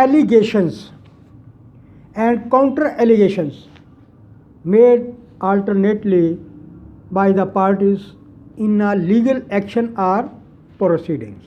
allegations and counter allegations made alternately by the parties in a legal action or proceedings।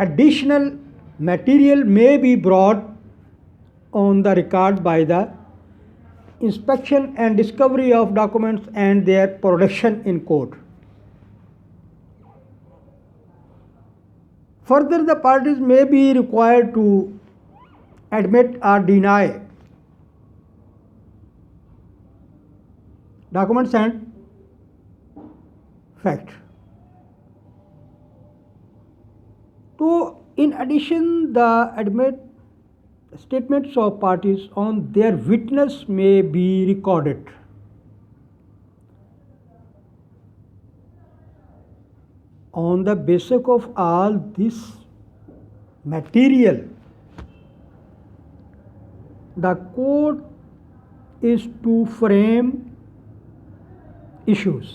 additional material may be brought on the record by the inspection and discovery of documents and their production in court. Further, the parties may be required to admit or deny documents and facts. So, in addition, the admit statements of parties on their witness may be recorded. On the basis of all this material, the court is to frame issues.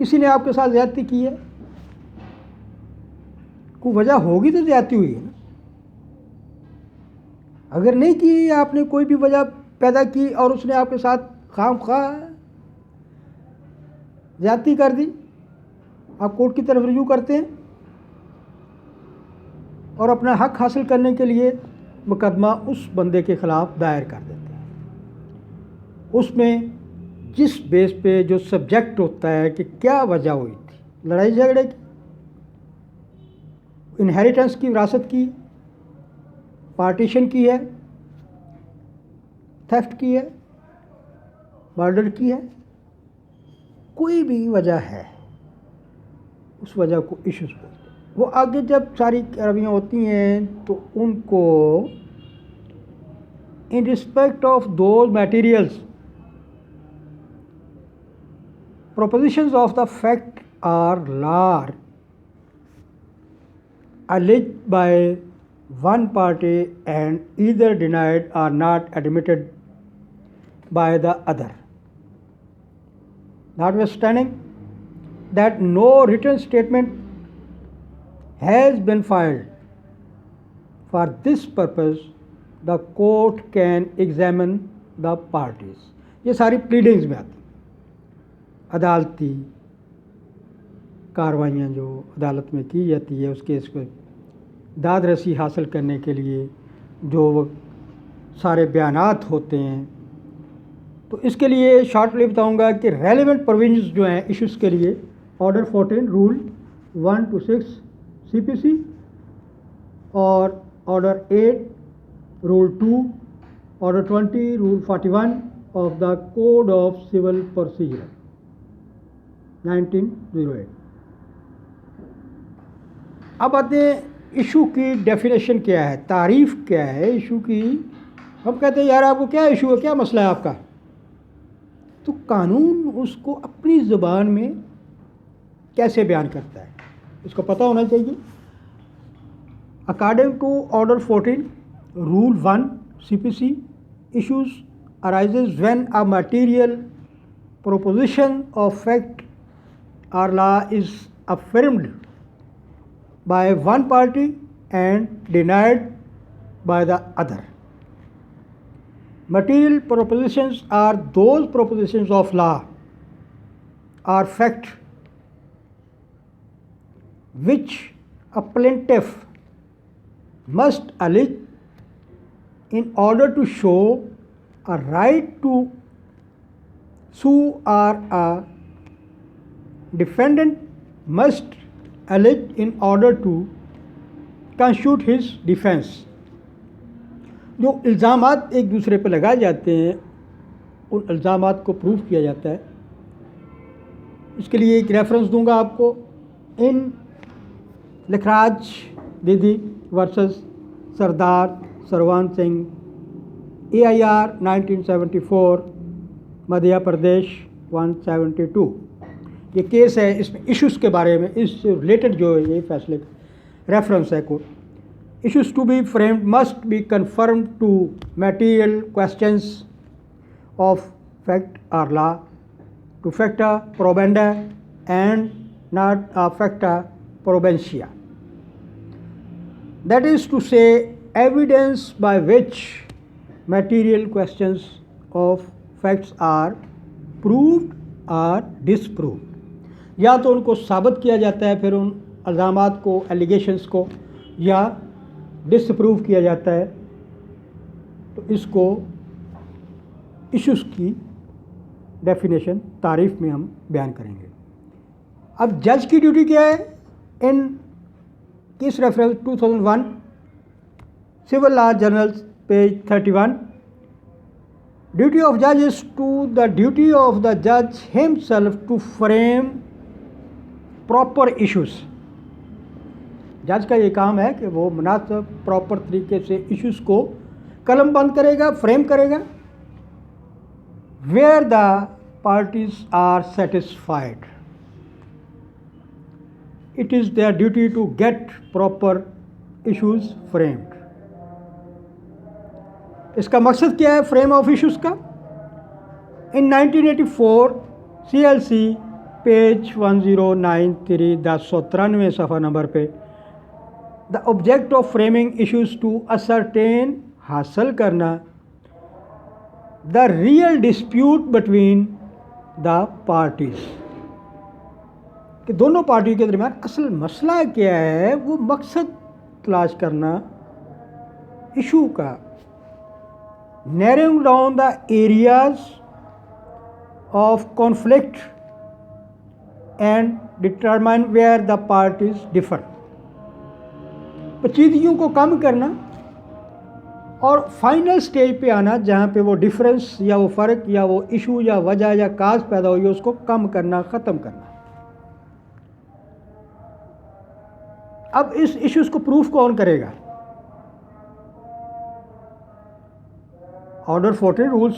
کسی نے آپ کے ساتھ زیادتی کی ہے، کوئی وجہ ہوگی تو زیادتی ہوئی ہے نا. اگر نہیں کی، آپ نے کوئی بھی وجہ پیدا کی اور اس نے آپ کے ساتھ خام خواہ زیادتی کر دی، آپ کورٹ کی طرف رجوع کرتے ہیں اور اپنا حق حاصل کرنے کے لیے مقدمہ اس بندے کے خلاف دائر کر دیتے ہیں. اس میں جس بیس پہ جو سبجیکٹ ہوتا ہے کہ کیا وجہ ہوئی تھی، لڑائی جھگڑے کی، انہیریٹنس کی، وراثت کی، پارٹیشن کی ہے، تھیفٹ کی ہے، مرڈر کی ہے، کوئی بھی وجہ ہے، اس وجہ کو ایشوز بولتے ہیں. وہ آگے جب ساری کاروائیاں ہوتی ہیں تو ان کو in respect of those materials, propositions of the fact or law alleged by one party and either denied or not admitted by the other. Notwithstanding that no written statement has been filed for this purpose, the court can examine the parties. یہ ساری pleadings میں آتی ہیں. عدالتی کاروائیاں جو عدالت میں کی جاتی ہے اس کیس کو داد رسی حاصل کرنے کے لیے جو سارے بیانات ہوتے ہیں، تو اس کے لیے شارٹلی بتاؤں گا کہ ریلیونٹ پروویژنز جو ہیں ایشوز کے لیے، آرڈر 14 رول 1 to 6 CPC اور order 8 rule 2، order 20 rule 41 of the code of civil procedure 1908. اب آتے ہیں ایشو کی ڈیفینیشن کیا ہے، تعریف کیا ہے ایشو کی. ہم کہتے ہیں یار آپ کو کیا ایشو ہے، کیا مسئلہ ہے آپ کا، تو قانون اس کو اپنی زبان میں کیسے بیان کرتا ہے اس کو پتہ ہونا چاہیے. According to order 14 rule 1 CPC, issues arises when a material proposition of fact or law is affirmed by one party and denied by the other. Material propositions are those propositions of law or fact which a plaintiff must allege in order to show a right to sue, or a defendant must allege in order to constitute his defense. جو الزامات ایک دوسرے پہ لگائے جاتے ہیں ان الزامات کو پروف کیا جاتا ہے. اس کے لیے ایک ریفرنس دوں گا آپ کو، ان لکھراج دیدی ورسز سردار سروان سنگھ AIR 1974 مدھیہ پردیش 172. یہ کیس ہے، اس میں ایشوز کے بارے میں اس سے ریلیٹڈ جو ہے یہ فیصلے کا ریفرنس ہے. Quote issues to be framed must be confirm to material questions of fact اور law to facta probanda and not facta probantia. That is to say, evidence by which material questions of facts are proved or disproved. یا تو ان کو ثابت کیا جاتا ہے پھر ان الزامات کو، ایلیگیشنز کو، یا ڈس پروو کیا جاتا ہے، تو اس کو ایشوز کی ڈیفینیشن تعریف میں ہم بیان کریں گے. اب جج کی ڈیوٹی کیا ہے؟ ان کس reference 2001 civil law general page 31. Duty of جج از to the duty of the جج himself to frame proper issues. جج کا یہ کام ہے کہ وہ مناسب پراپر طریقے سے ایشوز کو قلم بند کرے گا، فریم کرے گا. Where the parties are satisfied, it is their duty to get proper issues framed. اس کا مقصد کیا ہے فریم آف ایشوز کا؟ ان 1984 CLC پیج 1093 1093 صفحہ نمبر پہ the object of framing issues to ascertain حاصل کرنا the real dispute between the parties کہ دونوں پارٹیوں کے درمیان اصل مسئلہ کیا ہے، وہ مقصد تلاش کرنا ایشو کا. Narrowing down the areas of conflict and determine where the parties differ. پیچیدگیوں کو کم کرنا اور فائنل سٹیج پہ آنا جہاں پہ وہ ڈفرینس یا وہ فرق یا وہ ایشو یا وجہ یا کاز پیدا ہوئی ہے اس کو کم کرنا، ختم کرنا. اب اس ایشوز کو پروف کون کرے گا؟ Order 14 rule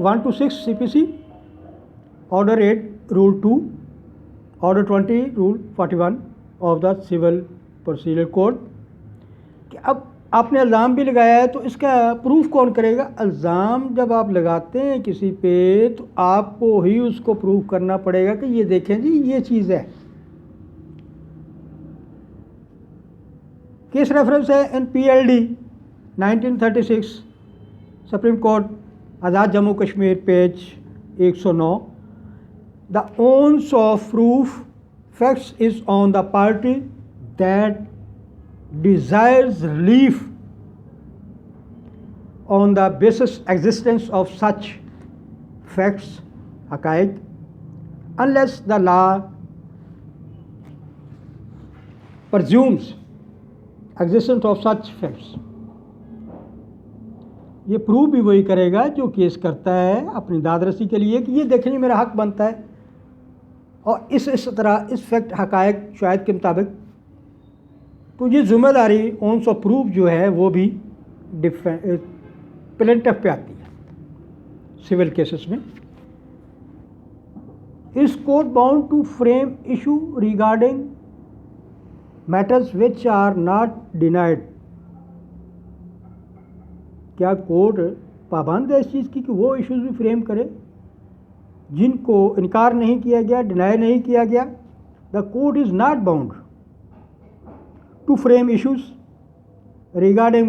1 to 6 CPC، order 8 rule 2، order 20 rule 41 of the civil procedure code. کہ اب آپ نے الزام بھی لگایا ہے تو اس کا پروف کون کرے گا؟ الزام جب آپ لگاتے ہیں کسی پہ تو آپ کو ہی اس کو پروف کرنا پڑے گا کہ یہ دیکھیں جی یہ چیز ہے. کیس ریفرنس ہے in PLD 1936 supreme court Azad Jammu Kashmir page 109. The onus of proof facts is on the party that desires relief on the basis existence of such facts حقائق unless the law presumes existence of such facts. یہ prove بھی وہی کرے گا جو case کرتا ہے اپنی داد رسی کے لیے کہ یہ دیکھیں میرا حق بنتا ہے، اور اس طرح اس فیکٹ حقائق شاید کے مطابق. تو یہ ذمہ داری اونس آف پروف جو ہے وہ بھی پلینٹف پہ آتی ہے سول کیسز میں. Is court bound to frame issue regarding matters which are not denied. کیا کورٹ پابند ہے اس چیز کی کہ وہ ایشوز بھی فریم کرے جن کو انکار نہیں کیا گیا، ڈینائی نہیں کیا گیا؟ The court is not bound to frame issues regarding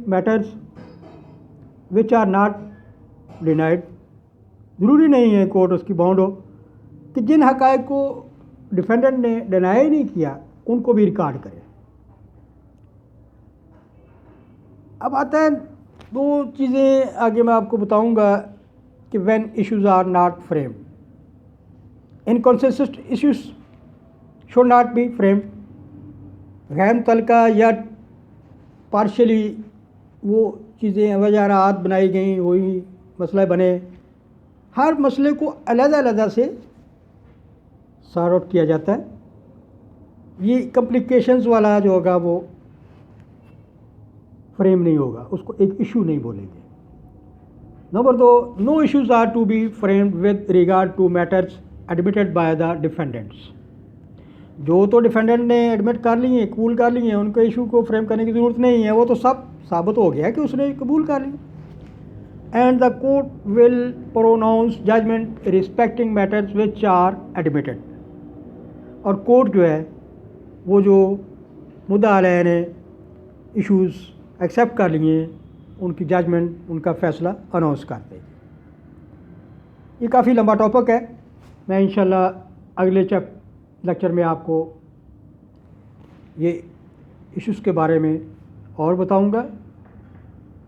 matters which are not denied. ضروری نہیں ہے کورٹ اس کی باؤنڈ ہو کہ جن حقائق کو ڈیفینڈنٹ نے ڈینائی نہیں کیا ان کو بھی ریکارڈ کرے. اب آتا ہے دو چیزیں آگے میں آپ کو بتاؤں گا کہ when issues are not framed. Inconsistent issues should not be framed. غیر متعلقہ یا پارشلی وہ چیزیں وجہات بنائی گئیں وہی مسئلہ بنے. ہر مسئلے کو علیحدہ علیحدہ سے سارٹ آؤٹ کیا جاتا ہے. یہ کمپلیکیشنز والا جو ہوگا وہ فریم نہیں ہوگا، اس کو ایک ایشو نہیں بولیں گے. Number 2، no issues are to be framed with regard to matters admitted by the defendants. جو تو ڈیفینڈنٹ نے ایڈمٹ کر لی ہیں، قبول کر لی ہیں، ان کے ایشو کو فریم کرنے کی ضرورت نہیں ہے، وہ تو سب ثابت ہو گیا کہ اس نے قبول کر لی. And the court will pronounce judgment respecting matters which are admitted. اور کورٹ جو ہے وہ جو مدعا علیہ نے ایشوز ایکسیپٹ کر لیے ہیں ان کی ججمنٹ، ان کا فیصلہ اناؤنس کر دے گی. یہ کافی لمبا ٹاپک ہے، میں انشاءاللہ اگلے لیکچر میں آپ کو یہ ایشوز کے بارے میں اور بتاؤں گا.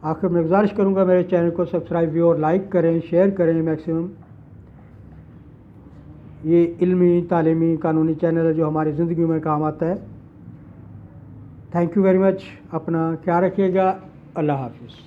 آخر میں گزارش کروں گا میرے چینل کو سبسکرائب بھی اور لائک کریں، شیئر کریں میکسیمم. یہ علمی، تعلیمی، قانونی چینل ہے جو ہماری زندگی میں کام آتا ہے. Thank you very much. اپنا خیال رکھیے گا. اللہ حافظ.